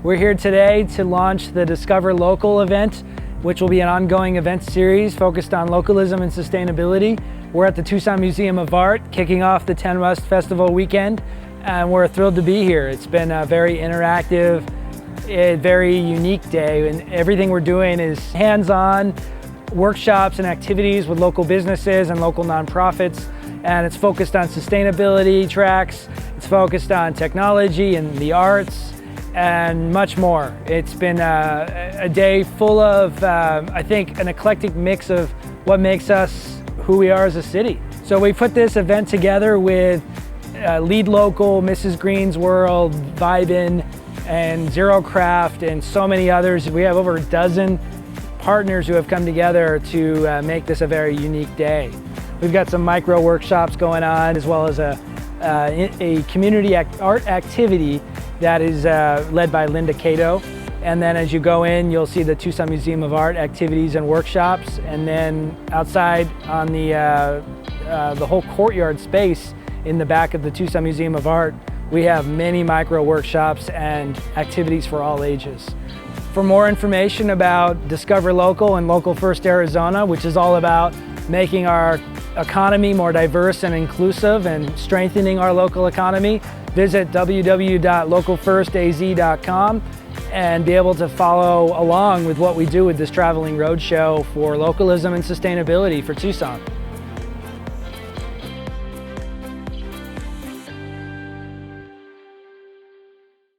We're here today to launch the Discover Local event, which will be an ongoing event series focused on localism and sustainability. We're at the Tucson Museum of Art, kicking off the TENWEST Festival weekend, and we're thrilled to be here. It's been a very interactive, a very unique day, and everything we're doing is hands-on workshops and activities with local businesses and local nonprofits, and it's focused on sustainability tracks, it's focused on technology and the arts, and much more. It's been a day full of, I think, an eclectic mix of what makes us who we are as a city. So we put this event together with Lead Local, Mrs. Green's World, Vibin, and Zero Craft, and so many others. We have over a dozen partners who have come together to make this a very unique day. We've got some micro workshops going on, as well as a community art activity that is led by Linda Cato. And then as you go in, you'll see the Tucson Museum of Art activities and workshops. And then outside on the whole courtyard space in the back of the Tucson Museum of Art, we have many micro workshops and activities for all ages. For more information about Discover Local and Local First Arizona, which is all about making our economy more diverse and inclusive and strengthening our local economy, visit www.localfirstaz.com and be able to follow along with what we do with this traveling roadshow for localism and sustainability for Tucson.